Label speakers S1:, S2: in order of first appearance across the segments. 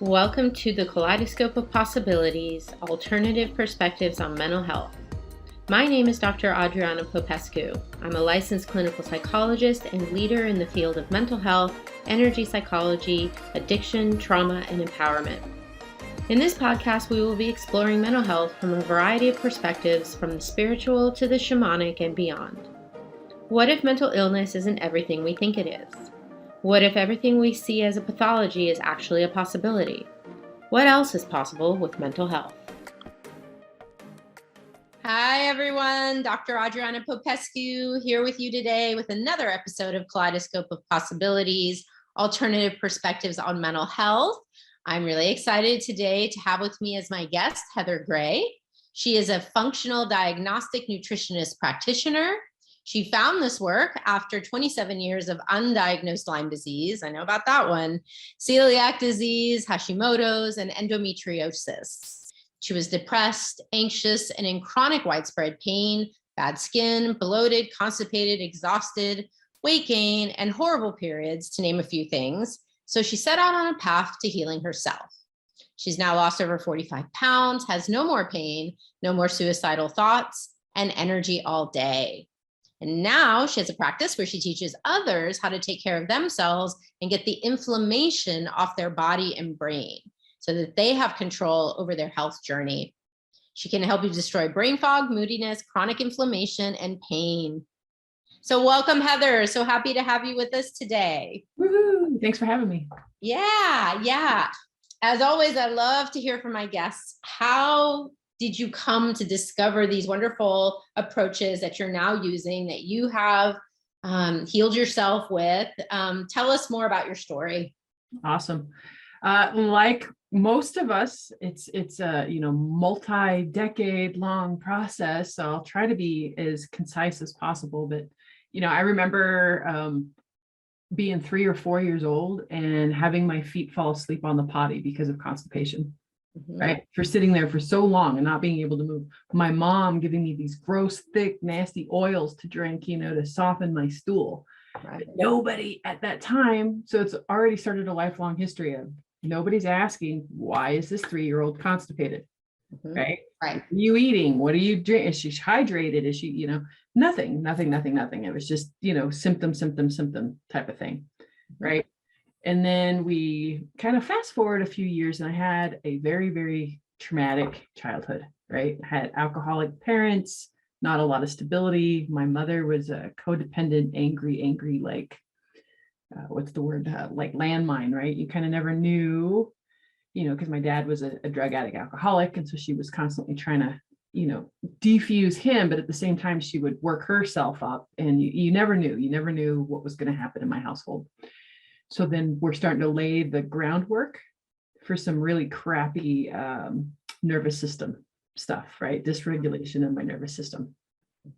S1: Welcome to the Kaleidoscope of Possibilities, Alternative Perspectives on Mental Health. My name is Dr. Adriana Popescu. I'm a licensed clinical psychologist and leader in the field of mental health, energy psychology, addiction, trauma, and empowerment. In this podcast, we will be exploring mental health from a variety of perspectives, from the spiritual to the shamanic and beyond. What if mental illness isn't everything we think it is? What if everything we see as a pathology is actually a possibility? What else is possible with mental health? Hi, everyone. Dr. Adriana Popescu here with you today with another episode of Kaleidoscope of Possibilities, Alternative Perspectives on Mental Health. I'm really excited today to have with me as my guest, Heather Gray. She is a functional diagnostic nutritionist practitioner. She found this work after 27 years of undiagnosed Lyme disease. I know about that one. Celiac disease, Hashimoto's, and endometriosis. She was depressed, anxious, and in chronic widespread pain, bad skin, bloated, constipated, exhausted, weight gain, and horrible periods, to name a few things. So she set out on a path to healing herself. She's now lost over 45 pounds, has no more pain, no more suicidal thoughts, and energy all day. And now she has a practice where she teaches others how to take care of themselves and get the inflammation off their body and brain so that they have control over their health journey. She can help you destroy brain fog, moodiness, chronic inflammation, and pain. So welcome, Heather. So happy to have you with us today.
S2: Woohoo! Thanks for having me.
S1: Yeah. As always, I love to hear from my guests. How did you come to discover these wonderful approaches that you're now using, that you have healed yourself with? Tell us more about your story.
S2: Awesome. Like most of us, it's a multi-decade long process. So I'll try to be as concise as possible. But I remember being 3 or 4 years old and having my feet fall asleep on the potty because of constipation. Right. For sitting there for so long and not being able to move. My mom giving me these gross, thick, nasty oils to drink, to soften my stool. Right. But nobody at that time. So it's already started a lifelong history of nobody's asking, why is this 3-year-old constipated? Right. What are you eating? What are you drinking? Is she hydrated? Is she, nothing. It was just, symptom type of thing. Right. And then we kind of fast forward a few years and I had a very, very traumatic childhood, right? I had alcoholic parents, not a lot of stability. My mother was a codependent, angry, like, what's the word? Like landmine, right? You kind of never knew, because my dad was a drug addict, alcoholic. And so she was constantly trying to, defuse him. But at the same time, she would work herself up and you never knew what was going to happen in my household. So then we're starting to lay the groundwork for some really crappy nervous system stuff, right? Dysregulation of my nervous system.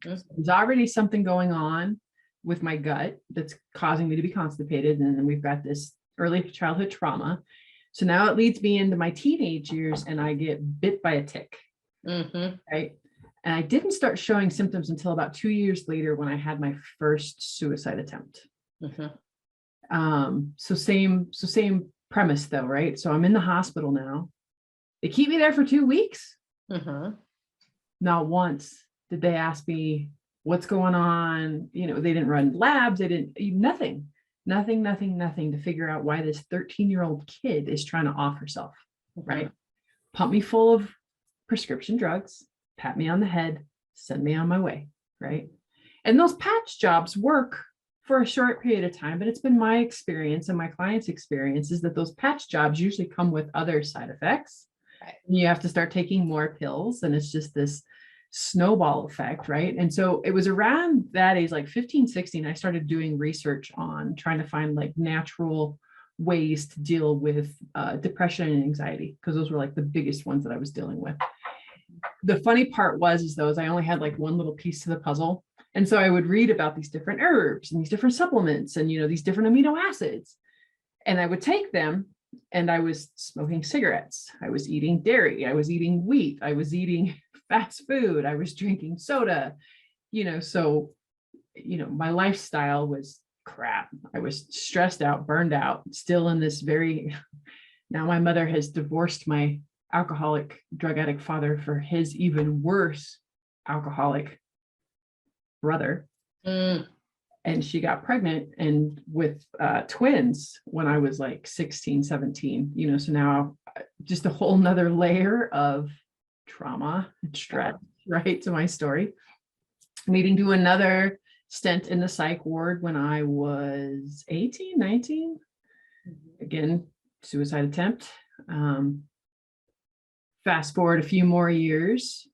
S2: There's already something going on with my gut that's causing me to be constipated. And then we've got this early childhood trauma. So now it leads me into my teenage years and I get bit by a tick, right? And I didn't start showing symptoms until about 2 years later when I had my first suicide attempt. So same premise though, right? So I'm in the hospital now. They keep me there for 2 weeks. Not once did they ask me what's going on. They didn't run labs. They didn't, nothing to figure out why this 13-year-old kid is trying to off herself, right? Pump me full of prescription drugs, pat me on the head, send me on my way, right? And those patch jobs work for a short period of time, but it's been my experience and my clients' experience is that those patch jobs usually come with other side effects. Right. You have to start taking more pills and it's just this snowball effect, right? And so it was around that age, like 15, 16, I started doing research on trying to find like natural ways to deal with depression and anxiety, because those were like the biggest ones that I was dealing with. The funny part was I only had like one little piece to the puzzle. And so I would read about these different herbs and these different supplements and, these different amino acids. And I would take them and I was smoking cigarettes. I was eating dairy. I was eating wheat. I was eating fast food. I was drinking soda, so, my lifestyle was crap. I was stressed out, burned out, still in this very Now my mother has divorced my alcoholic drug addict father for his even worse alcoholic brother. And she got pregnant and with twins when I was like 16, 17, so now just a whole nother layer of trauma and stress, right, to my story. Needing to do another stint in the psych ward when I was 18, 19. Again, suicide attempt. Fast forward a few more years,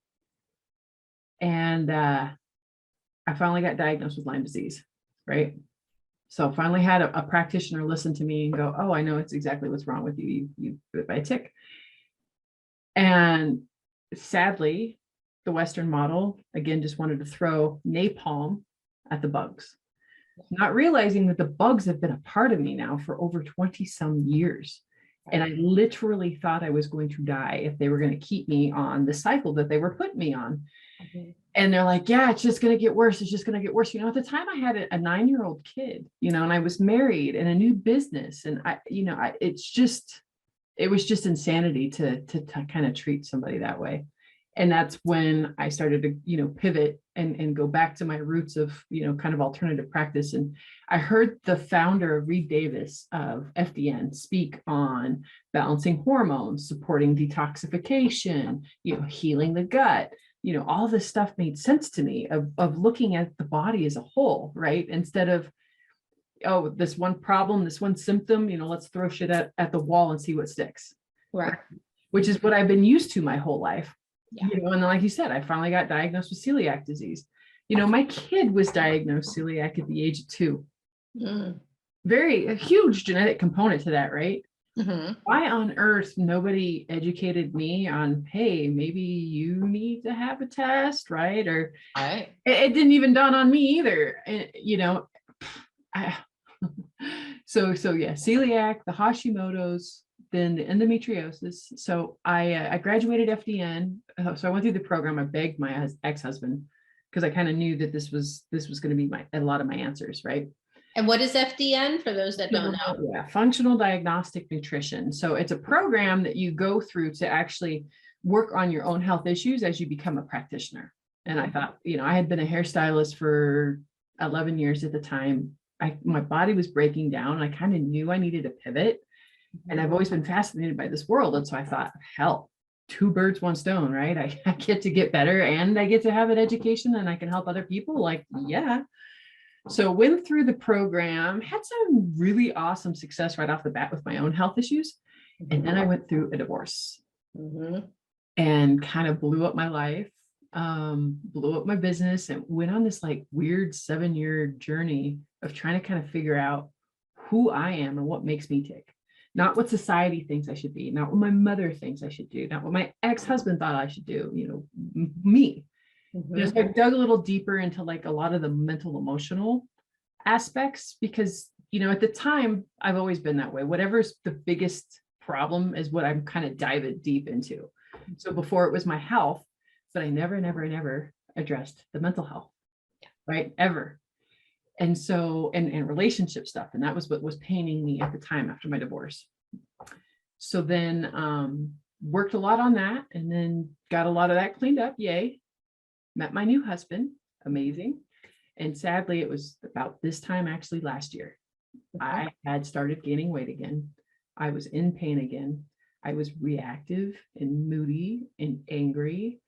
S2: and I finally got diagnosed with Lyme disease, right? So finally had a practitioner listen to me and go, oh, I know it's exactly what's wrong with you. You bit by a tick. And sadly, the Western model, again, just wanted to throw napalm at the bugs, not realizing that the bugs have been a part of me now for over 20 some years. And I literally thought I was going to die if they were going to keep me on the cycle that they were putting me on. And they're like, yeah, it's just going to get worse. It's just going to get worse. At the time I had a 9-year-old kid, and I was married and a new business. And it was just insanity to kind of treat somebody that way. And that's when I started to, pivot and go back to my roots of, kind of alternative practice. And I heard the founder of Reed Davis of FDN speak on balancing hormones, supporting detoxification, healing the gut. All this stuff made sense to me of looking at the body as a whole, right? Instead of, oh, this one problem, this one symptom, let's throw shit at the wall and see what sticks.
S1: Right.
S2: Which is what I've been used to my whole life.
S1: Yeah.
S2: And then, like you said, I finally got diagnosed with celiac disease. My kid was diagnosed celiac at the age of 2. A huge genetic component to that, right? Why on earth nobody educated me on, hey, maybe you need to have a test, right? Or it didn't even dawn on me either. So yeah, celiac, the Hashimoto's, then the endometriosis. So I graduated FDN. So I went through the program. I begged my ex-husband because I kind of knew that this was going to be a lot of my answers, right?
S1: And what is FDN for those that don't know?
S2: Yeah, functional diagnostic nutrition. So it's a program that you go through to actually work on your own health issues as you become a practitioner. And I thought, I had been a hairstylist for 11 years at the time. My body was breaking down. I kind of knew I needed a pivot. And I've always been fascinated by this world. And so I thought, hell, 2 birds, 1 stone, right? I get to get better and I get to have an education and I can help other people. Like, yeah. So went through the program, had some really awesome success right off the bat with my own health issues. And then I went through a divorce and kind of blew up my life, blew up my business, and went on this like weird 7-year journey of trying to kind of figure out who I am and what makes me tick. Not what society thinks I should be, not what my mother thinks I should do, not what my ex-husband thought I should do, me. So I dug a little deeper into like a lot of the mental, emotional aspects because, at the time I've always been that way. Whatever's the biggest problem is what I'm kind of diving deep into. So before it was my health, but I never addressed the mental health, right? Ever. And so, and relationship stuff. And that was what was paining me at the time after my divorce. So then worked a lot on that and then got a lot of that cleaned up. Yay. Met my new husband. Amazing. And sadly, it was about this time actually last year. I had started gaining weight again. I was in pain again. I was reactive and moody and angry.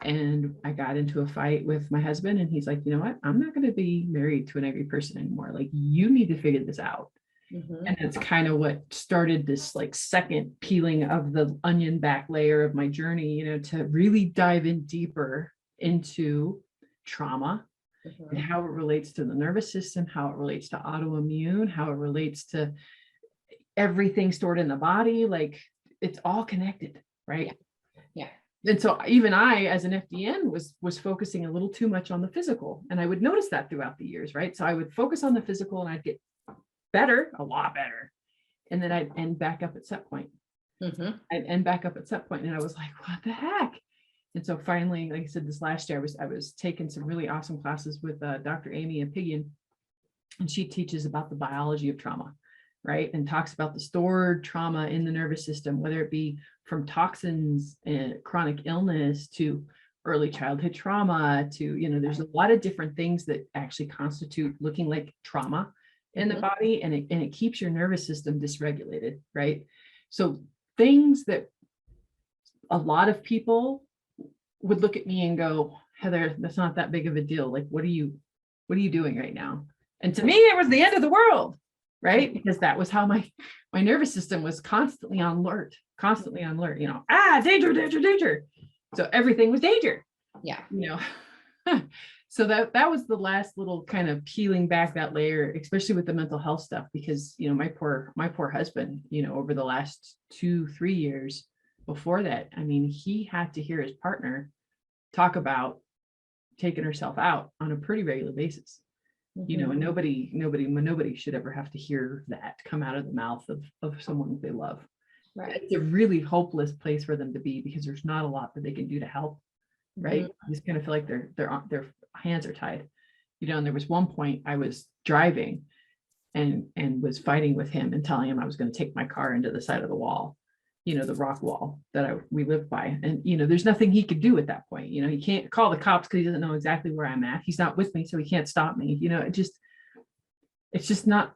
S2: And I got into a fight with my husband and he's like, you know what? I'm not going to be married to an angry person anymore. Like, you need to figure this out. And that's kind of what started this like second peeling of the onion back layer of my journey, to really dive in deeper into trauma and how it relates to the nervous system, how it relates to autoimmune, how it relates to everything stored in the body. Like, it's all connected, right?
S1: Yeah.
S2: And so even I, as an FDN, was focusing a little too much on the physical. And I would notice that throughout the years, right? So I would focus on the physical and I'd get better, a lot better. And then I'd end back up at set point. I'd end back up at set point. And I was like, what the heck? And so finally, like I said, this last year, I was taking some really awesome classes with Dr. Aimie Apigian. And she teaches about the biology of trauma. right? And talks about the stored trauma in the nervous system, whether it be from toxins and chronic illness to early childhood trauma to, there's a lot of different things that actually constitute looking like trauma in the body, and it keeps your nervous system dysregulated, right? So things that a lot of people would look at me and go, Heather, that's not that big of a deal. Like, what are you doing right now? And to me, it was the end of the world, right? Because that was how my nervous system was constantly on alert, danger, danger, danger. So everything was danger.
S1: Yeah.
S2: So that was the last little kind of peeling back that layer, especially with the mental health stuff, because, my poor husband, over the last 2-3 years before that, I mean, he had to hear his partner talk about taking herself out on a pretty regular basis. And nobody should ever have to hear that come out of the mouth of someone they love.
S1: Right.
S2: It's a really hopeless place for them to be, because there's not a lot that they can do to help. Right. I just kind of feel like their hands are tied, and there was one point I was driving and was fighting with him and telling him I was going to take my car into the side of the wall, the rock wall that we lived by. And, there's nothing he could do at that point. He can't call the cops because he doesn't know exactly where I'm at. He's not with me, so he can't stop me. It's just not,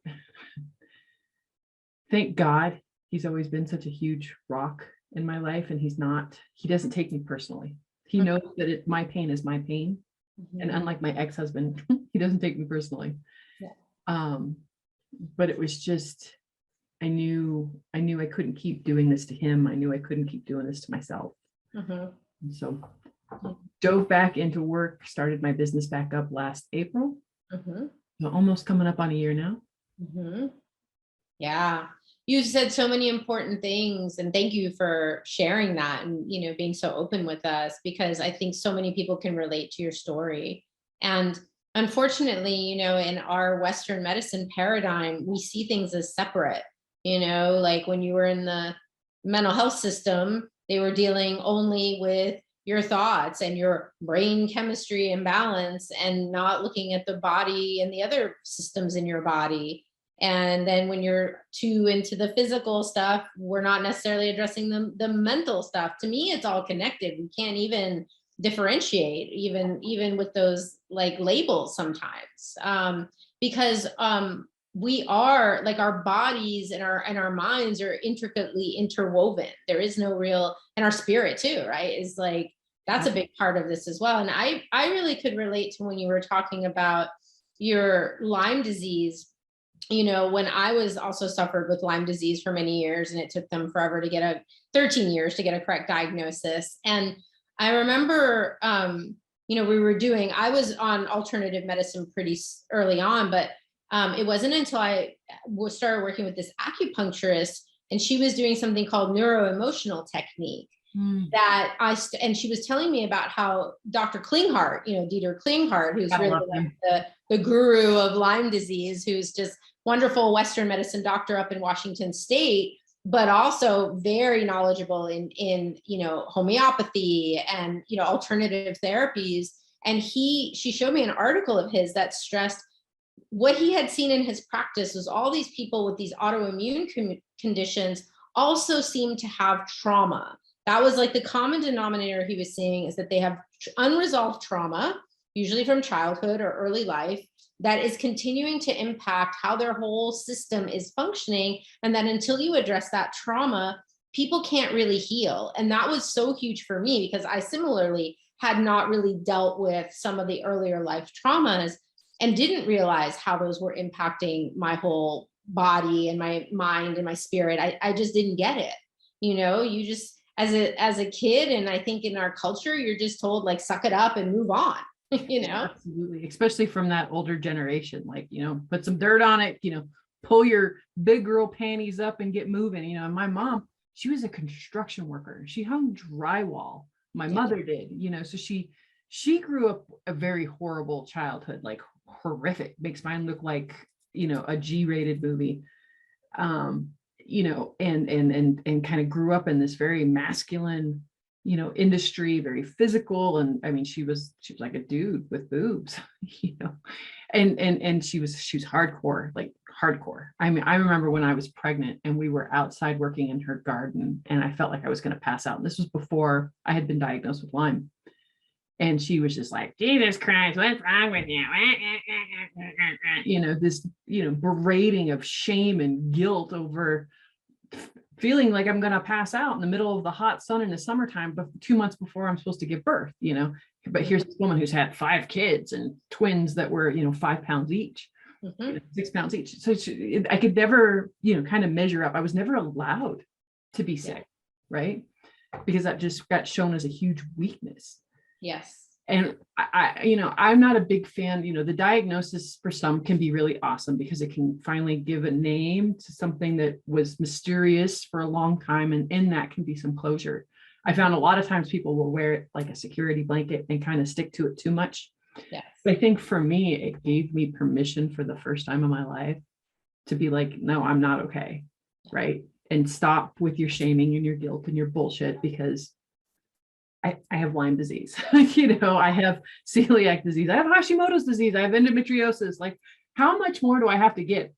S2: thank God he's always been such a huge rock in my life. And he doesn't take me personally. He knows that my pain is my pain. And unlike my ex-husband, he doesn't take me personally. Yeah. But it was just, I knew I couldn't keep doing this to him. I knew I couldn't keep doing this to myself. And so dove back into work, started my business back up last April. So almost coming up on a year now.
S1: Yeah. You've said so many important things, and thank you for sharing that and, being so open with us, because I think so many people can relate to your story. And unfortunately, in our Western medicine paradigm, we see things as separate, like when you were in the mental health system, they were dealing only with your thoughts and your brain chemistry imbalance and not looking at the body and the other systems in your body. And then when you're too into the physical stuff, we're not necessarily addressing the mental stuff. To me, it's all connected. We can't even differentiate, even with those like labels sometimes, because we are like, our bodies and our minds are intricately interwoven. There is no real, and our spirit too, right? Is like, that's a big part of this as well. And I really could relate to when you were talking about your Lyme disease. When I was also suffered with Lyme disease for many years, and it took them forever to get 13 years to get a correct diagnosis. And I remember, I was on alternative medicine pretty early on, but it wasn't until I started working with this acupuncturist, and she was doing something called neuro-emotional technique. That and she was telling me about how Dr. Klinghardt, Dieter Klinghardt, who's really like the guru of Lyme disease, who's just wonderful Western medicine doctor up in Washington State, but also very knowledgeable in homeopathy and, alternative therapies. And she showed me an article of his that stressed what he had seen in his practice was all these people with these autoimmune conditions also seemed to have trauma. That was like the common denominator he was seeing, is that they have unresolved trauma, usually from childhood or early life, that is continuing to impact how their whole system is functioning. And that until you address that trauma, people can't really heal. And that was so huge for me, because I similarly had not really dealt with some of the earlier life traumas and didn't realize how those were impacting my whole body and my mind and my spirit. I just didn't get it. You just, as a kid, and I think in our culture, you're just told like, suck it up and move on.
S2: Absolutely, especially from that older generation, like, put some dirt on it, pull your big girl panties up and get moving. And my mom, she was a construction worker. She hung drywall. My mother did, so she grew up a very horrible childhood, like horrific, makes mine look like, a G-rated movie. And kind of grew up in this very masculine industry, very physical. And I mean, she was like a dude with boobs, and she was hardcore, like hardcore. I mean, I remember when I was pregnant and we were outside working in her garden and I felt like I was going to pass out. And this was before I had been diagnosed with Lyme. And she was just like, Jesus Christ, what's wrong with you? This, berating of shame and guilt over feeling like I'm going to pass out in the middle of the hot sun in the summertime, but 2 months before I'm supposed to give birth, but here's this woman who's had 5 kids and twins that were, 5 pounds each, 6 pounds each. So I could never, kind of measure up. I was never allowed to be sick. Right. Because that just got shown as a huge weakness.
S1: Yes.
S2: And I'm not a big fan, the diagnosis for some can be really awesome because it can finally give a name to something that was mysterious for a long time. And in that can be some closure. I found a lot of times people will wear it like a security blanket and kind of stick to it too much.
S1: Yes.
S2: But I think for me, it gave me permission for the first time in my life to be like, no, I'm not okay. Right. And stop with your shaming and your guilt and your bullshit, because I have Lyme disease, I have celiac disease, I have Hashimoto's disease, I have endometriosis. Like, how much more do I have to get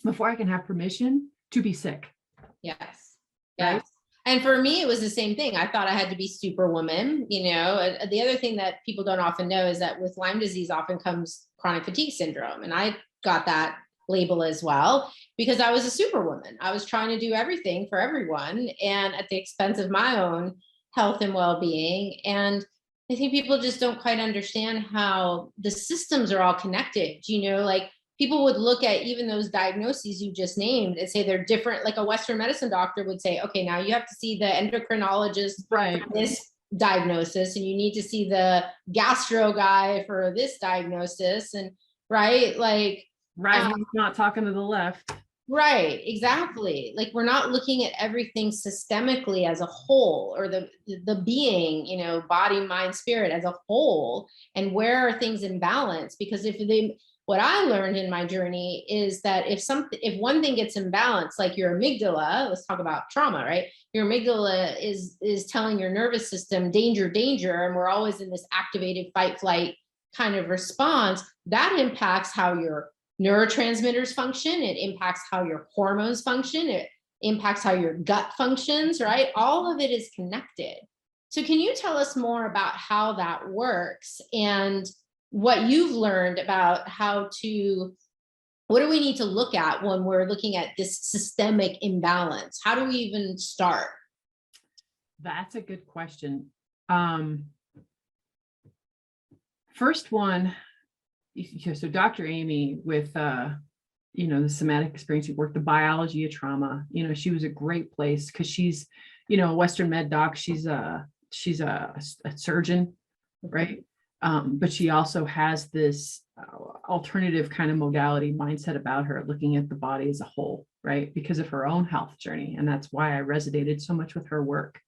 S2: before I can have permission to be sick?
S1: Yes.
S2: Right?
S1: Yes. And for me, it was the same thing. I thought I had to be superwoman. The other thing that people don't often know is that with Lyme disease often comes chronic fatigue syndrome. And I got that label as well because I was a superwoman. I was trying to do everything for everyone and at the expense of my own health and well-being. And I think people just don't quite understand how the systems are all connected. Like people would look at even those diagnoses you just named and say they're different. Like a Western medicine doctor would say, okay, now you have to see the endocrinologist for this diagnosis, and you need to see the gastro guy for this diagnosis. And right.
S2: He's not talking to the left.
S1: Right, exactly. Like we're not looking at everything systemically as a whole, or the being, body, mind, spirit as a whole, and where are things in balance? Because what I learned in my journey is that if one thing gets imbalanced, like your amygdala, let's talk about trauma, right? Your amygdala is telling your nervous system danger, danger, and we're always in this activated fight flight kind of response. That impacts how your neurotransmitters function. It impacts how your hormones function. It impacts how your gut functions, right? All of it is connected. So can you tell us more about how that works and what you've learned about what do we need to look at when we're looking at this systemic imbalance? How do we even start?
S2: That's a good question. First one, so Dr. Aimie with, the somatic experience, she worked the biology of trauma. She was a great place because she's, a Western med doc. She's a surgeon, right? But she also has this alternative kind of modality mindset about her, looking at the body as a whole, right? Because of her own health journey. And that's why I resonated so much with her work.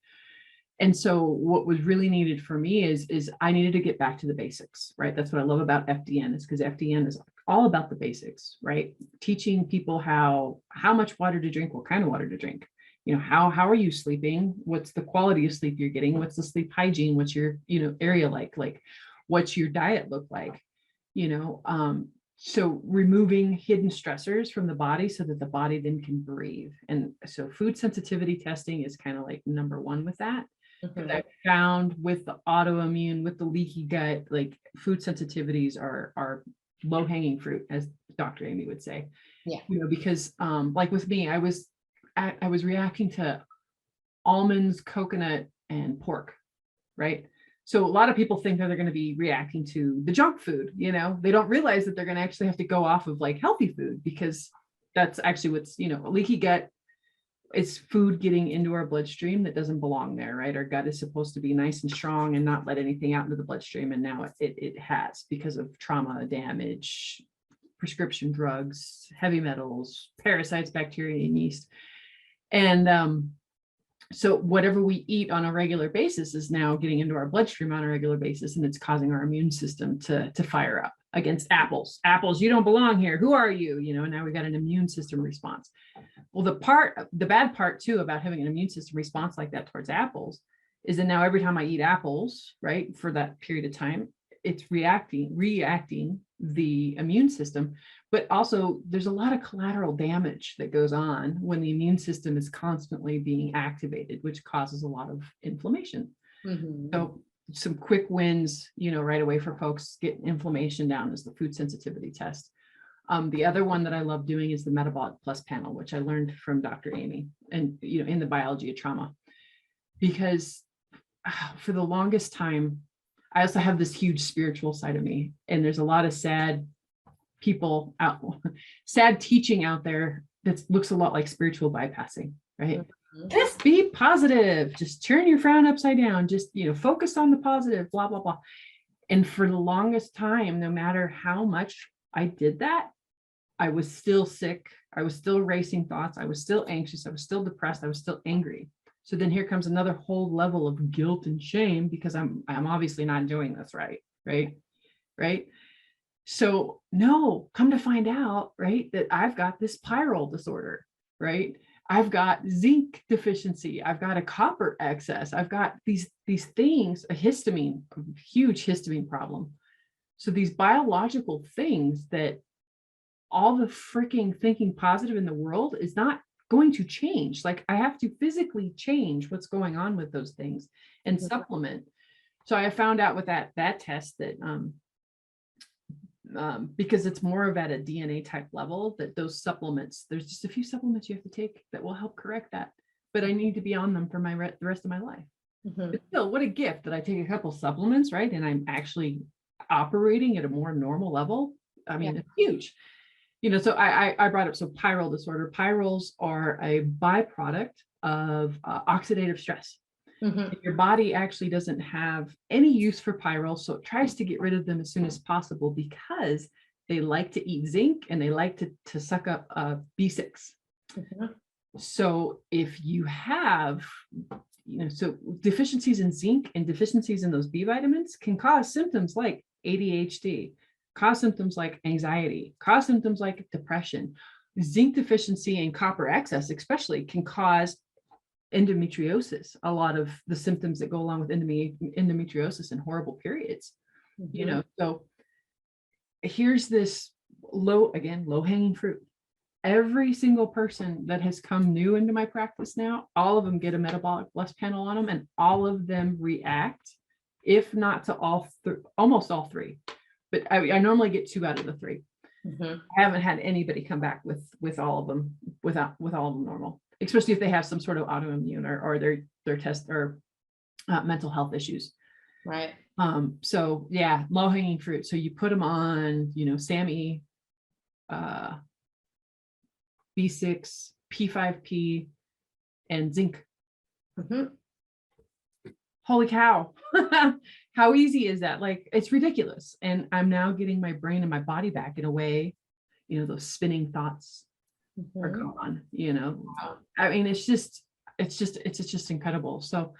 S2: And so what was really needed for me is I needed to get back to the basics, right? That's what I love about FDN, is because FDN is all about the basics, right? Teaching people how much water to drink, what kind of water to drink, how are you sleeping? What's the quality of sleep you're getting? What's the sleep hygiene? What's your, area like what's your diet look like? So removing hidden stressors from the body so that the body then can breathe. And so food sensitivity testing is kind of like number one with that. Mm-hmm. I found with the autoimmune, with the leaky gut, like food sensitivities are low-hanging fruit, as Dr. Aimie would say.
S1: Yeah.
S2: Because like with me, I was reacting to almonds, coconut, and pork, right? So a lot of people think that they're going to be reacting to the junk food, they don't realize that they're going to actually have to go off of like healthy food, because that's actually what's, leaky gut. It's food getting into our bloodstream that doesn't belong there, right? Our gut is supposed to be nice and strong and not let anything out into the bloodstream. And now it has, because of trauma, damage, prescription drugs, heavy metals, parasites, bacteria, and yeast. And so whatever we eat on a regular basis is now getting into our bloodstream on a regular basis, and it's causing our immune system to fire up against apples. Apples, you don't belong here. Who are you? Now we got an immune system response. Well, the bad part too about having an immune system response like that towards apples is that now every time I eat apples, right, for that period of time, it's reacting the immune system. But also there's a lot of collateral damage that goes on when the immune system is constantly being activated, which causes a lot of inflammation.
S1: Mm-hmm.
S2: So some quick wins, right away for folks, get inflammation down is the food sensitivity test. The other one that I love doing is the Metabolic Plus panel, which I learned from Dr. Aimie and, in the biology of trauma, because for the longest time, I also have this huge spiritual side of me, and there's a lot of sad teaching out there that looks a lot like spiritual bypassing, right? Mm-hmm. Just be positive, just turn your frown upside down, just, focus on the positive, blah, blah, blah. And for the longest time, no matter how much I did that, I was still sick. I was still racing thoughts. I was still anxious. I was still depressed. I was still angry. So then here comes another whole level of guilt and shame because I'm obviously not doing this right. So no, come to find out, right, that I've got this pyrrole disorder, right? I've got zinc deficiency. I've got a copper excess. I've got these things, a huge histamine problem. So these biological things that all the freaking thinking positive in the world is not going to change. Like I have to physically change what's going on with those things and supplement. So I found out with that test that because it's more of at a DNA type level, that those supplements, there's just a few supplements you have to take that will help correct that. But I need to be on them for the rest of my life. Mm-hmm. But still, what a gift that I take a couple supplements, right? And I'm actually operating at a more normal level. I mean, It's huge. So I brought up, so pyrrole disorder. Pyrroles are a byproduct of oxidative stress. Mm-hmm. Your body actually doesn't have any use for pyrroles, so it tries to get rid of them as soon as possible because they like to eat zinc and they like to suck up B6. Mm-hmm. So if you have, so deficiencies in zinc and deficiencies in those B vitamins can cause symptoms like ADHD, cause symptoms like anxiety, cause symptoms like depression. Zinc deficiency and copper excess especially can cause endometriosis, a lot of the symptoms that go along with endometriosis and horrible periods. Mm-hmm. So here's this low-hanging fruit. Every single person that has come new into my practice now, all of them get a Metabolic Plus panel on them, and all of them react, if not to almost all three. But I normally get 2 out of the 3. Mm-hmm. I haven't had anybody come back with all of them with all of them normal, especially if they have some sort of autoimmune or their test or mental health issues.
S1: Right.
S2: So yeah, low hanging fruit. So you put them on, SAMe, B6, P5P, and zinc. Mm-hmm. Holy cow. How easy is that? Like, it's ridiculous. And I'm now getting my brain and my body back in a way, those spinning thoughts are gone, Wow. I mean, it's just incredible. So,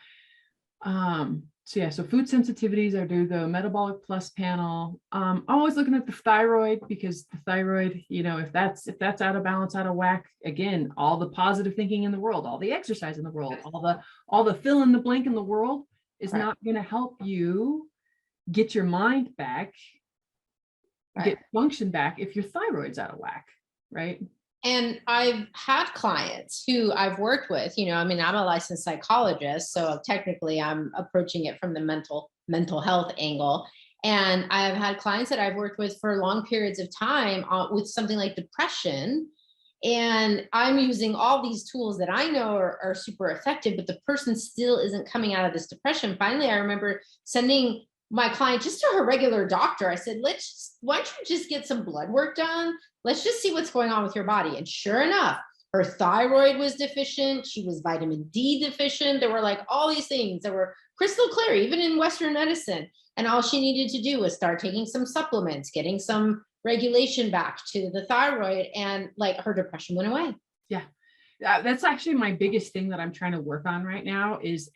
S2: so food sensitivities, I do the Metabolic Plus panel. I'm always looking at the thyroid, because the thyroid, if that's out of balance, out of whack, again, all the positive thinking in the world, all the exercise in the world, all the fill in the blank in the world is right. Not going to help you get your mind back, right. Get function back if your thyroid's out of whack, right?
S1: And I've had clients who I've worked with, I'm a licensed psychologist, so technically I'm approaching it from the mental health angle. And I've had clients that I've worked with for long periods of time with something like depression. And I'm using all these tools that I know are super effective, but the person still isn't coming out of this depression. Finally, I remember sending my client just to her regular doctor. I said, why don't you just get some blood work done? Let's just see what's going on with your body. And sure enough, her thyroid was deficient. She was vitamin D deficient. There were like all these things that were crystal clear, even in Western medicine. And all she needed to do was start taking some supplements, getting some regulation back to the thyroid, and like her depression went away.
S2: Yeah. That's actually my biggest thing that I'm trying to work on right now is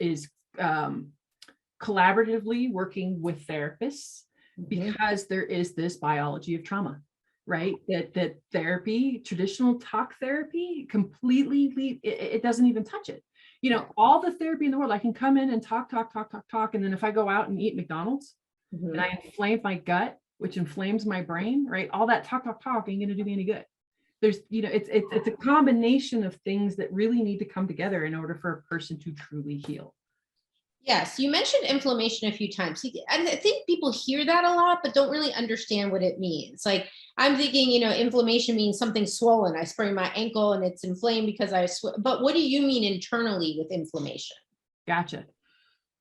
S2: collaboratively working with therapists, because there is this biology of trauma, right? That therapy, traditional talk therapy, completely, it doesn't even touch it. You know, all the therapy in the world, I can come in and talk. And then if I go out and eat McDonald's and I inflame my gut, which inflames my brain, right? All that talk ain't going to do me any good. There's, you know, it's a combination of things that really need to come together in order for a person to truly heal.
S1: Yes, you mentioned inflammation a few times. And I think people hear that a lot, but don't really understand what it means. Like I'm thinking, you know, inflammation means something swollen. I sprained my ankle and it's inflamed because but what do you mean internally with inflammation?
S2: Gotcha.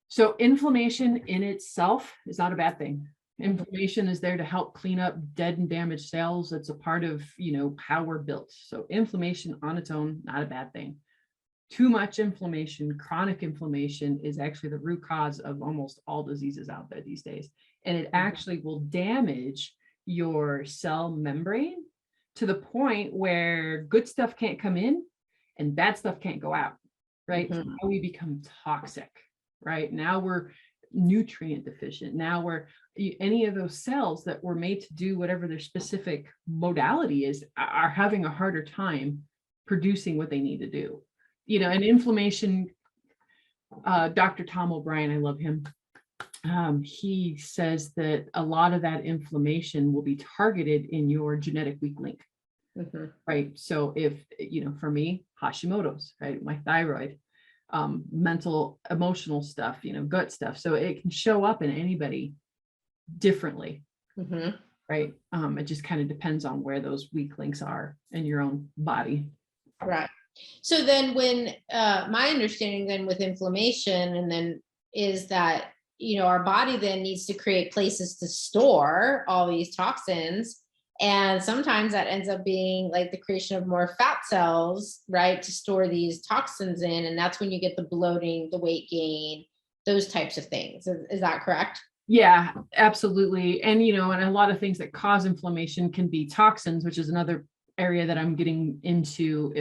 S2: So inflammation in itself is not a bad thing. Inflammation is there to help clean up dead and damaged cells. It's a part of, you know, how we're built. So inflammation on its own, not a bad thing. Too much inflammation, chronic inflammation, is actually the root cause of almost all diseases out there these days. And it actually will damage your cell membrane to the point where good stuff can't come in and bad stuff can't go out, right? So now we become toxic, right? Now we're nutrient deficient. Now we're, any of those cells that were made to do whatever their specific modality is are having a harder time producing what they need to do. You know, and inflammation, Dr. Tom O'Brien, I love him. He says that a lot of that inflammation will be targeted in your genetic weak link, right? So if, you know, for me, Hashimoto's, right? My thyroid, mental, emotional stuff, you know, gut stuff. So it can show up in anybody differently, right? It just kind of depends on where those weak links are in your own body.
S1: Right. So then when my understanding then with inflammation and then is that, you know, our body then needs to create places to store all these toxins. And sometimes that ends up being like the creation of more fat cells, right, to store these toxins in. And that's when you get the bloating, the weight gain, those types of things. Is that correct?
S2: Yeah, absolutely. And, you know, and a lot of things that cause inflammation can be toxins, which is another area that I'm getting into,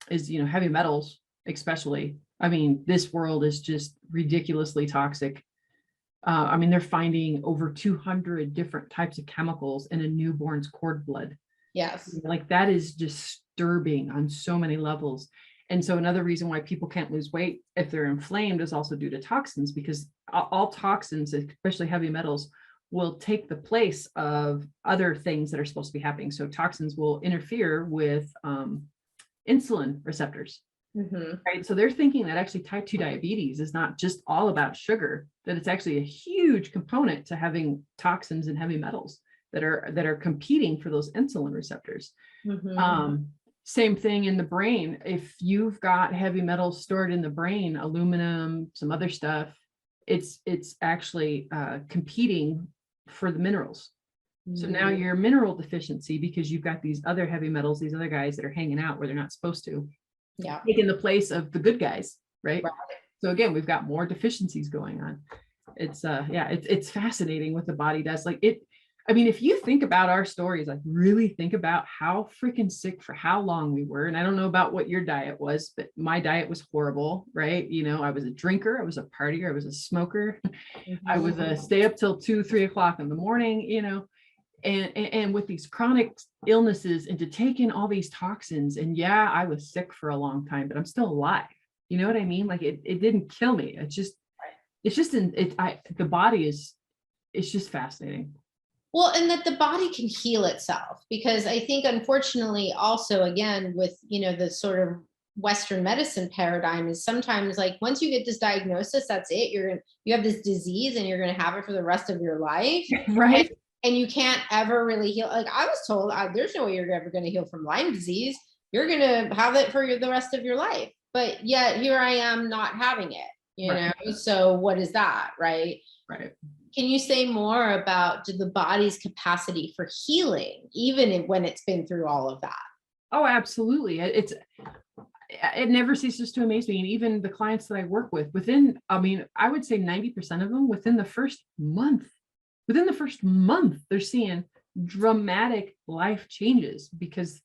S2: is, you know, heavy metals, especially. I mean, this world is just ridiculously toxic. I mean, they're finding over 200 different types of chemicals in a newborn's cord blood.
S1: Yes.
S2: Like that is disturbing on so many levels. And so another reason why people can't lose weight if they're inflamed is also due to toxins, because all toxins, especially heavy metals, will take the place of other things that are supposed to be happening. So toxins will interfere with insulin receptors, right? So they're thinking that actually type 2 diabetes is not just all about sugar, that it's actually a huge component to having toxins and heavy metals that are competing for those insulin receptors. Same thing in the brain. If you've got heavy metals stored in the brain, aluminum, some other stuff, it's actually competing for the minerals. So now you're mineral deficiency because you've got these other heavy metals, these other guys that are hanging out where they're not supposed to, taking the place of the good guys, right? So again, we've got more deficiencies going on. It's it's fascinating what the body does. Like it, I mean, if you think about our stories, like really think about how freaking sick for how long we were. And I don't know about what your diet was, but my diet was horrible, right? You know, I was a drinker, I was a partier, I was a smoker. I was a stay up till 2-3 o'clock in the morning, you know, and with these chronic illnesses and to take in all these toxins. And yeah, I was sick for a long time, but I'm still alive. You know what I mean? Like it didn't kill me. The body is, it's just fascinating.
S1: Well, and that the body can heal itself, because I think unfortunately also, again, with, you know, the sort of Western medicine paradigm is sometimes like, once you get this diagnosis, that's it. You have this disease and you're going to have it for the rest of your life.
S2: Right.
S1: And you can't ever really heal. Like I was told, there's no way you're ever going to heal from Lyme disease. You're going to have it for the rest of your life. But yet here I am not having it, you know? So what is that? Right.
S2: Right.
S1: Can you say more about the body's capacity for healing, even when it's been through all of that?
S2: Oh, absolutely. It never ceases to amaze me. And even the clients that I work with I would say 90% of them within the first month, they're seeing dramatic life changes because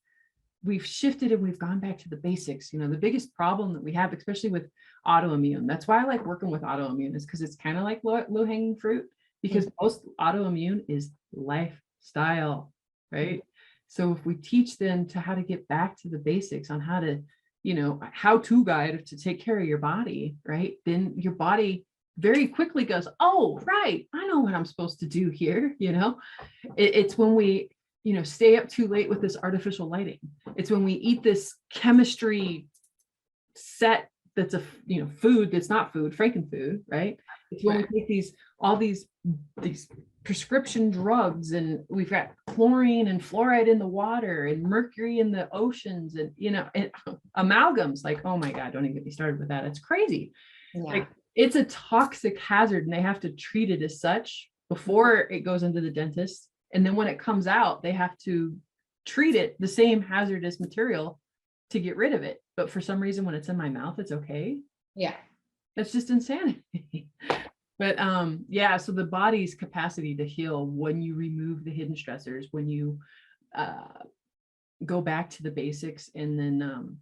S2: we've shifted and we've gone back to the basics. You know, the biggest problem that we have, especially with autoimmune, that's why I like working with autoimmune, is because it's kind of like low hanging fruit, because most autoimmune is lifestyle, right? So if we teach them to how to get back to the basics on how to how-to guide to take care of your body, right? Then your body very quickly goes, oh, right, I know what I'm supposed to do here. It's when we, stay up too late with this artificial lighting. It's when we eat this chemistry set that's food that's not food, frankenfood, right? It's when we take all these prescription drugs, and we've got chlorine and fluoride in the water and mercury in the oceans, and amalgams. Like, oh my God, don't even get me started with that. It's crazy.
S1: Yeah.
S2: Like, it's a toxic hazard, and they have to treat it as such before it goes into the dentist. And then when it comes out, they have to treat it the same hazardous material to get rid of it. But for some reason, when it's in my mouth, it's okay.
S1: Yeah.
S2: That's just insanity. But so the body's capacity to heal, when you remove the hidden stressors, when you go back to the basics, and then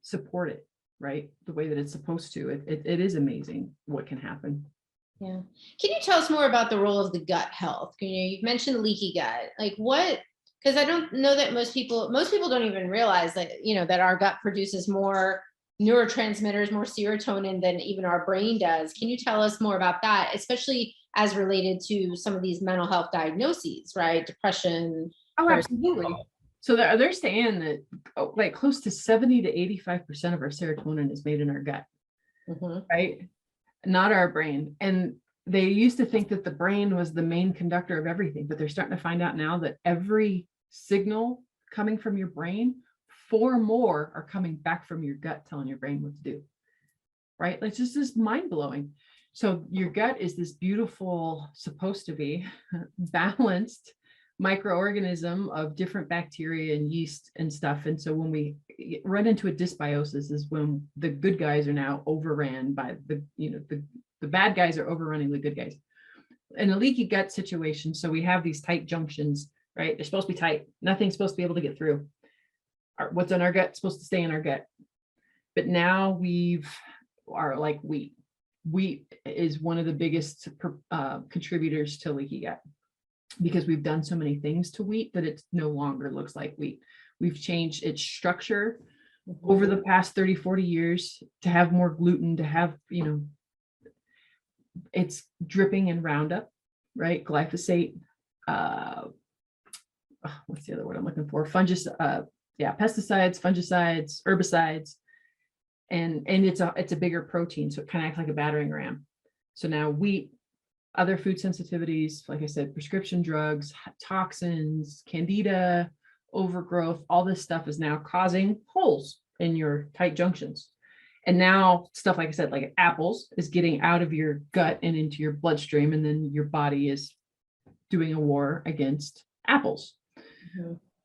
S2: support it, right, the way that it's supposed to, it is amazing what can happen.
S1: Yeah. Can you tell us more about the role of the gut health? You've mentioned leaky gut. Like what? Because I don't know that most people don't even realize that, that our gut produces more neurotransmitters, more serotonin than even our brain does. Can you tell us more about that, especially as related to some of these mental health diagnoses, right? Depression.
S2: Oh, absolutely. So they're saying that like close to 70 to 85% of our serotonin is made in our gut, right? Not our brain. And they used to think that the brain was the main conductor of everything, but they're starting to find out now that every signal coming from your brain, 4 more are coming back from your gut telling your brain what to do, right? Like, just this mind-blowing. So your gut is this beautiful, supposed to be balanced microorganism of different bacteria and yeast and stuff. And so when we run into a dysbiosis is when the good guys are now overran by the bad guys are overrunning the good guys in a leaky gut situation. So we have these tight junctions, right? They're supposed to be tight. Nothing's supposed to be able to get through. What's in our gut is supposed to stay in our gut. But now we are like wheat. Wheat is one of the biggest contributors to leaky gut, because we've done so many things to wheat that it no longer looks like wheat. We've changed its structure over the past 30, 40 years to have more gluten, to have, it's dripping in Roundup, right? Glyphosate, what's the other word I'm looking for? Pesticides, fungicides, herbicides, and it's a bigger protein, so it kind of acts like a battering ram. So now wheat, other food sensitivities, like I said, prescription drugs, toxins, candida, overgrowth, all this stuff is now causing holes in your tight junctions. And now stuff, like I said, like apples is getting out of your gut and into your bloodstream, and then your body is doing a war against apples.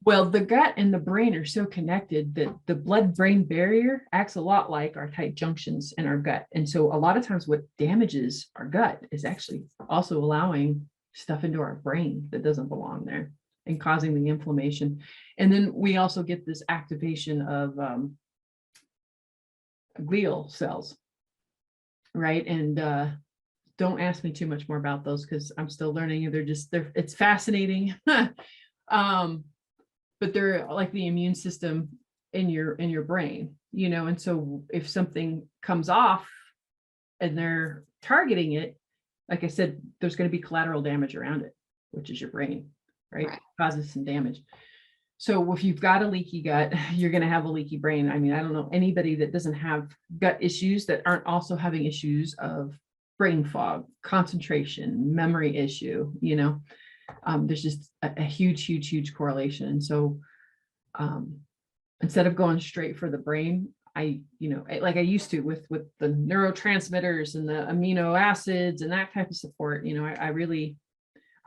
S2: Well, the gut and the brain are so connected that the blood-brain barrier acts a lot like our tight junctions in our gut. And so a lot of times what damages our gut is actually also allowing stuff into our brain that doesn't belong there and causing the inflammation. And then we also get this activation of glial cells, right? And don't ask me too much more about those because I'm still learning. It's fascinating. But they're like the immune system in your brain, and so if something comes off and they're targeting it, like I said, there's going to be collateral damage around it, which is your brain, right? Causes some damage. So if you've got a leaky gut, you're going to have a leaky brain. I mean, I don't know anybody that doesn't have gut issues that aren't also having issues of brain fog, concentration, memory issue, there's just a huge correlation. And so instead of going straight for the brain, like I used to with the neurotransmitters and the amino acids and that type of support,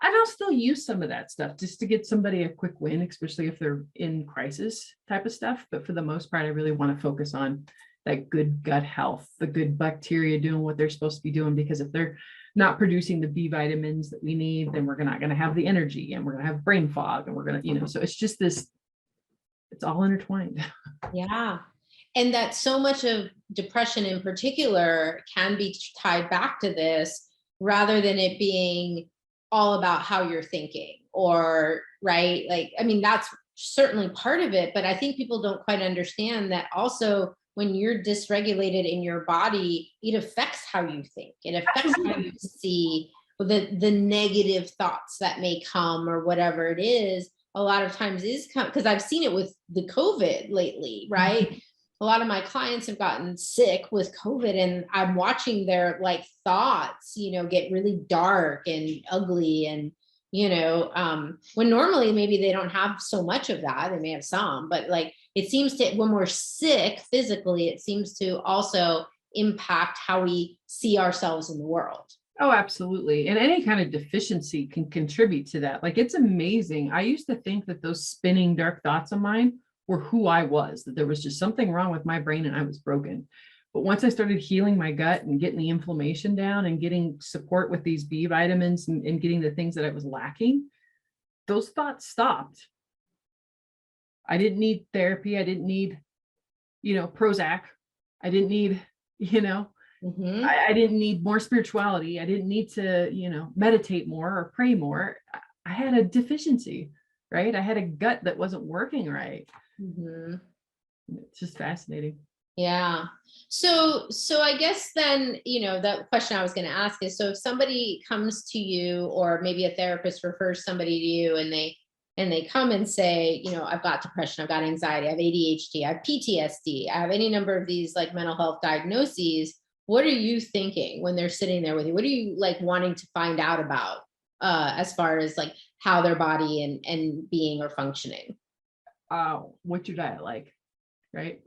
S2: I'll still use some of that stuff just to get somebody a quick win, especially if they're in crisis type of stuff. But for the most part, I really want to focus on that good gut health, the good bacteria doing what they're supposed to be doing, because if they're not producing the B vitamins that we need, then we're not going to have the energy, and we're going to have brain fog, and we're going to, so it's just this, it's all intertwined.
S1: Yeah. And that so much of depression in particular can be tied back to this, rather than it being all about how you're thinking, or, right? Like, I mean, that's certainly part of it, but I think people don't quite understand that also when you're dysregulated in your body, it affects how you think. It affects how you see the negative thoughts that may come or whatever it is. A lot of times is because I've seen it with the COVID lately, right? A lot of my clients have gotten sick with COVID, and I'm watching their like thoughts, get really dark and ugly. And, when normally maybe they don't have so much of that, they may have some, but like it seems to, when we're sick physically, it seems to also impact how we see ourselves in the world.
S2: Oh, absolutely. And any kind of deficiency can contribute to that. Like, it's amazing. I used to think that those spinning dark thoughts of mine were who I was, that there was just something wrong with my brain and I was broken. But once I started healing my gut and getting the inflammation down and getting support with these B vitamins and getting the things that I was lacking, those thoughts stopped. I didn't need therapy. I didn't need, Prozac. I didn't need, I didn't need more spirituality. I didn't need to, meditate more or pray more. I had a deficiency, right? I had a gut that wasn't working right. It's just fascinating.
S1: Yeah. So I guess then, that question I was going to ask is, so if somebody comes to you, or maybe a therapist refers somebody to you, and they come and say, I've got depression, I've got anxiety, I have ADHD, I have PTSD, I have any number of these like mental health diagnoses. What are you thinking when they're sitting there with you? What are you like wanting to find out about as far as like how their body and being or functioning?
S2: What's your diet like, right?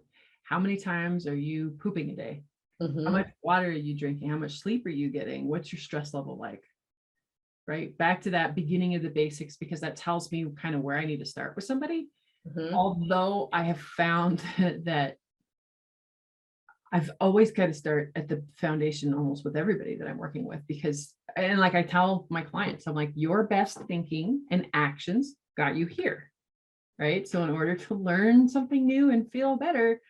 S2: How many times are you pooping a day? How much water are you drinking? How much sleep are you getting? What's your stress level like? Right? Back to that beginning of the basics, because that tells me kind of where I need to start with somebody. Although I have found that I've always got to start at the foundation almost with everybody that I'm working with, because, and like I tell my clients, I'm like, your best thinking and actions got you here, right? So in order to learn something new and feel better,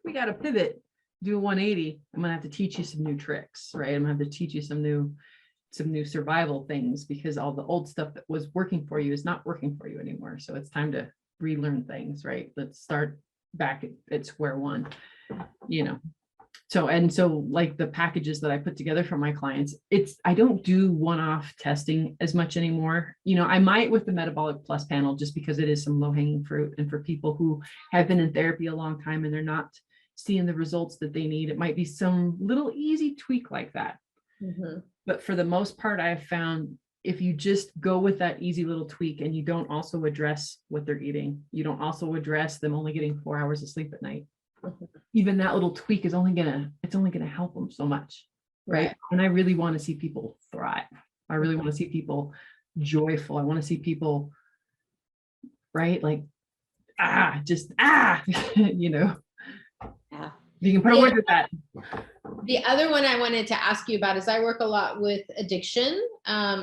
S2: we got to pivot, do a 180. I'm going to have to teach you some new tricks, right? I'm going to have to teach you some new survival things, because all the old stuff that was working for you is not working for you anymore. So it's time to relearn things, right? Let's start back at square one, So like the packages that I put together for my clients, I don't do one-off testing as much anymore. I might with the Metabolic Plus panel, just because it is some low-hanging fruit. And for people who have been in therapy a long time and they're not seeing the results that they need, it might be some little easy tweak like that. But for the most part, I have found if you just go with that easy little tweak and you don't also address what they're eating, you don't also address them only getting 4 hours of sleep at night, even that little tweak is only gonna help them so much, right? And I really want to see people thrive. I really want to see people joyful. I want to see people, right? Like,
S1: Yeah.
S2: You can put a word with that.
S1: The other one I wanted to ask you about is I work a lot with addiction.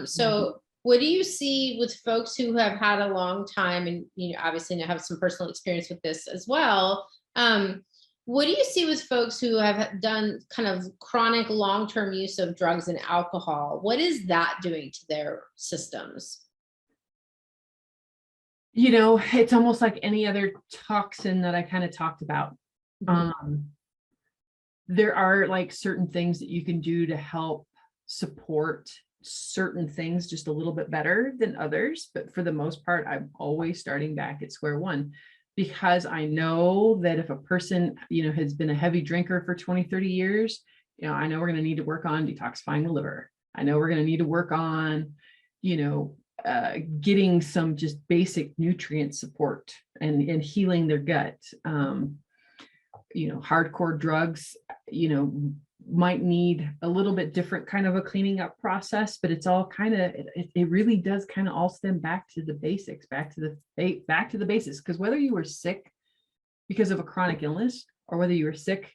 S1: So what do you see with folks who have had a long time, and obviously have some personal experience with this as well? What do you see with folks who have done kind of chronic long-term use of drugs and alcohol? What is that doing to their systems?
S2: It's almost like any other toxin that I kind of talked about. There are like certain things that you can do to help support certain things just a little bit better than others. But for the most part, I'm always starting back at square one, because I know that if a person, has been a heavy drinker for 20, 30 years, I know we're going to need to work on detoxifying the liver. I know we're going to need to work on, getting some just basic nutrient support and healing their gut. Hardcore drugs, might need a little bit different kind of a cleaning up process, but it's all kind of, it really does kind of all stem back to the basics, back to the basics. Because whether you were sick because of a chronic illness, or whether you were sick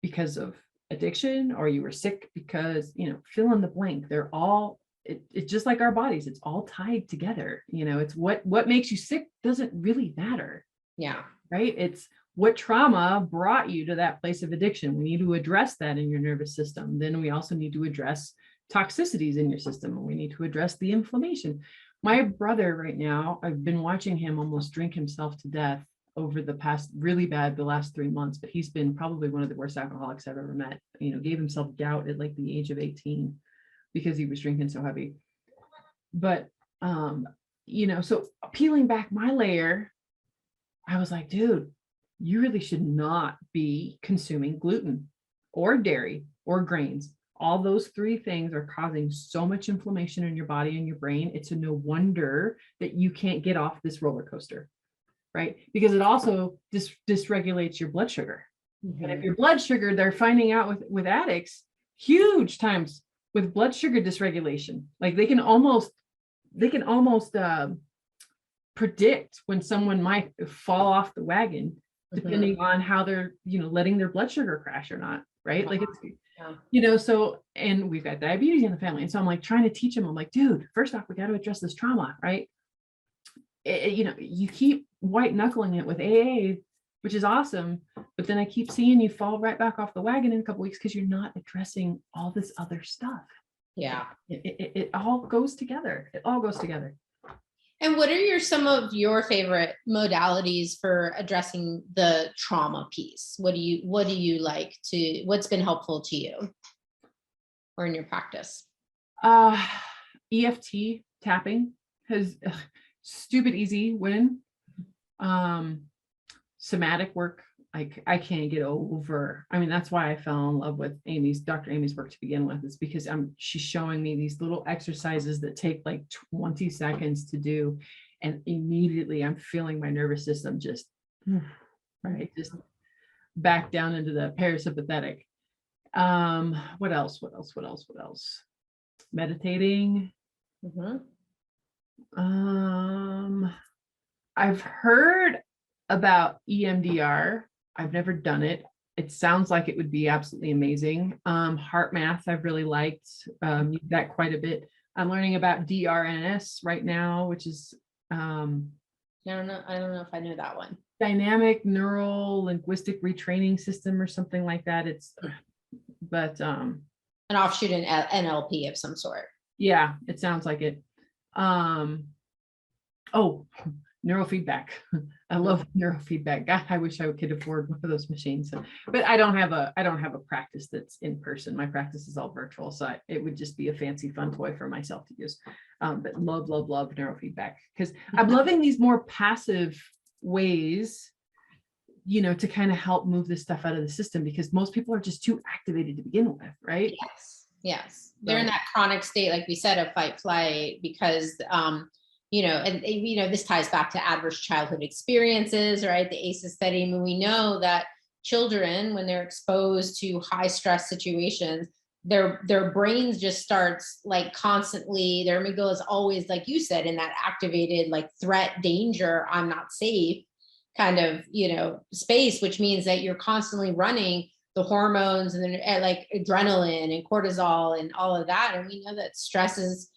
S2: because of addiction, or you were sick because, fill in the blank, they're all, it's just like our bodies, it's all tied together. It's what makes you sick doesn't really matter.
S1: Yeah.
S2: Right. It's what trauma brought you to that place of addiction. We need to address that in your nervous system. Then we also need to address toxicities in your system, and we need to address the inflammation. My brother right now, I've been watching him almost drink himself to death over the past the last 3 months, but he's been probably one of the worst alcoholics I've ever met. Gave himself gout at like the age of 18 because he was drinking so heavy. But so peeling back my layer, I was like, dude, you really should not be consuming gluten or dairy or grains. All those three things are causing so much inflammation in your body and your brain. It's a no wonder that you can't get off this roller coaster, right? Because it also dysregulates your blood sugar. And if your blood sugar, they're finding out with addicts, huge times with blood sugar dysregulation. Like they can almost predict when someone might fall off the wagon, depending on how they're, letting their blood sugar crash or not, right? Like it's, so, and we've got diabetes in the family. And so I'm like trying to teach them, I'm like, dude, first off, we got to address this trauma, right? You keep white knuckling it with AA, which is awesome. But then I keep seeing you fall right back off the wagon in a couple weeks because you're not addressing all this other stuff.
S1: Yeah.
S2: It all goes together. It all goes together.
S1: And what are some of your favorite modalities for addressing the trauma piece? What do you like what's been helpful to you or in your practice?
S2: EFT tapping has stupid easy win. Somatic work, I can't get over. I mean, that's why I fell in love with Dr. Aimie's work to begin with, is because she's showing me these little exercises that take like 20 seconds to do. And immediately I'm feeling my nervous system just back down into the parasympathetic. What else? Meditating. I've heard about EMDR. I've never done it. It sounds like it would be absolutely amazing. Heart math, I've really liked that quite a bit. I'm learning about DRNS right now, which is I
S1: don't know if I knew that one.
S2: Dynamic neural linguistic retraining system or something like that. An
S1: offshoot in NLP of some sort.
S2: Yeah, it sounds like it. Neurofeedback. I love neurofeedback. God, I wish I could afford one of those machines. But I don't have a practice that's in person. My practice is all virtual, so it would just be a fancy fun toy for myself to use. But love neurofeedback, because I'm loving these more passive ways, to kind of help move this stuff out of the system, because most people are just too activated to begin with, right?
S1: Yes. They're in that chronic state, like we said, of fight flight, because this ties back to adverse childhood experiences, right? The ACEs study. I mean, we know that children, when they're exposed to high stress situations, their brains just starts like constantly, their amygdala is always, like you said, in that activated, like threat, danger, I'm not safe kind of, space, which means that you're constantly running the hormones and then like adrenaline and cortisol and all of that. And we know that stress is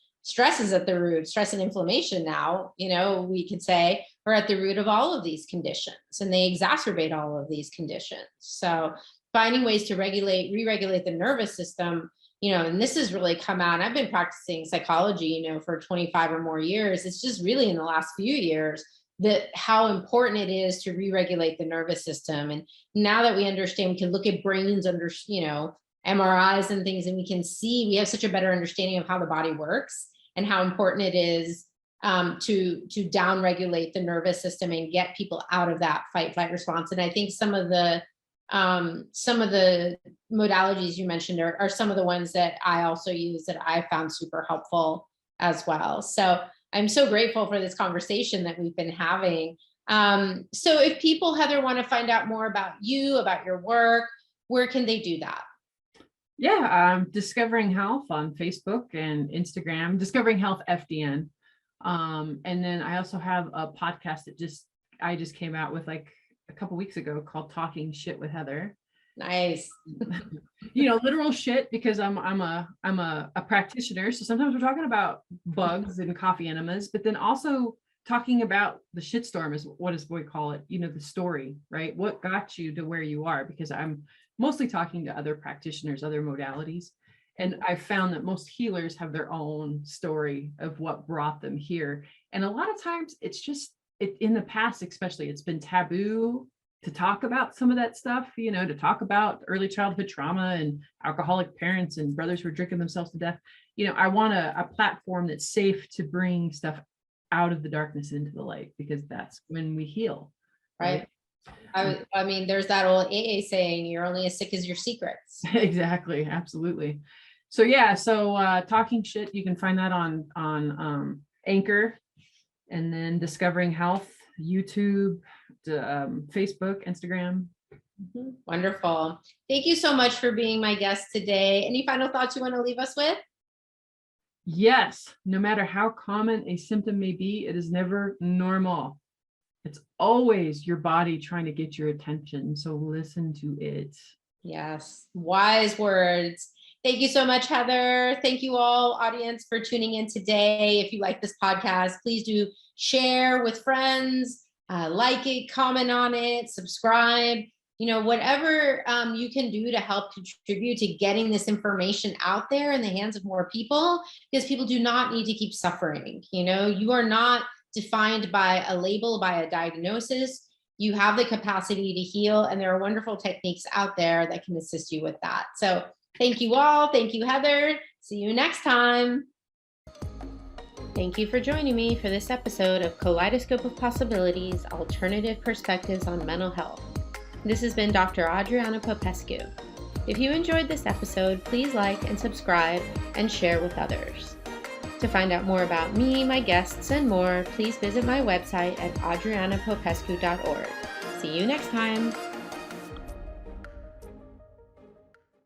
S1: at the root. Stress and inflammation now, we could say, are at the root of all of these conditions, and they exacerbate all of these conditions. So finding ways to re-regulate the nervous system, and this has really come out. I've been practicing psychology, for 25 or more years. It's just really in the last few years that how important it is to re-regulate the nervous system. And now that we understand, we can look at brains under, MRIs and things, and we can see, we have such a better understanding of how the body works and how important it is to down-regulate the nervous system and get people out of that fight-flight response. And I think some of the modalities you mentioned are some of the ones that I also use that I found super helpful as well. So I'm so grateful for this conversation that we've been having. So if people, Heather, want to find out more about you, about your work, where can they do that?
S2: Yeah, Discovering Health on Facebook and Instagram, Discovering Health FDN. And then I also have a podcast that I just came out with like a couple weeks ago called Talking Shit with Heather.
S1: Nice.
S2: Literal shit, because I'm a practitioner. So sometimes we're talking about bugs and coffee enemas, but then also talking about the shitstorm is what we call it, the story, right? What got you to where you are? Because I'm mostly talking to other practitioners, other modalities. And I found that most healers have their own story of what brought them here. And a lot of times it's just, in the past, especially, it's been taboo to talk about some of that stuff, to talk about early childhood trauma and alcoholic parents and brothers who are drinking themselves to death. I want a platform that's safe to bring stuff out of the darkness into the light, because that's when we heal.
S1: Right. I mean, there's that old AA saying, you're only as sick as your secrets.
S2: Exactly. Absolutely. So yeah, Talking Shit, you can find that on Anchor, and then Discovering Health, YouTube, Facebook, Instagram.
S1: Wonderful. Thank you so much for being my guest today. Any final thoughts you want to leave us with?
S2: Yes, no matter how common a symptom may be, it is never normal. It's always your body trying to get your attention. So listen to it.
S1: Yes, wise words. Thank you so much, Heather. Thank you all, audience, for tuning in today. If you like this podcast, please do share with friends, like it, comment on it, subscribe. Whatever you can do to help contribute to getting this information out there in the hands of more people, because people do not need to keep suffering. You are not defined by a label, by a diagnosis. You have the capacity to heal, and there are wonderful techniques out there that can assist you with that. So thank you all. Thank you, Heather. See you next time. Thank you for joining me for this episode of Kaleidoscope of Possibilities, Alternative Perspectives on Mental Health. This has been Dr. Adriana Popescu. If you enjoyed this episode, please like and subscribe and share with others. To find out more about me, my guests, and more, please visit my website at adrianapopescu.org. See you next time.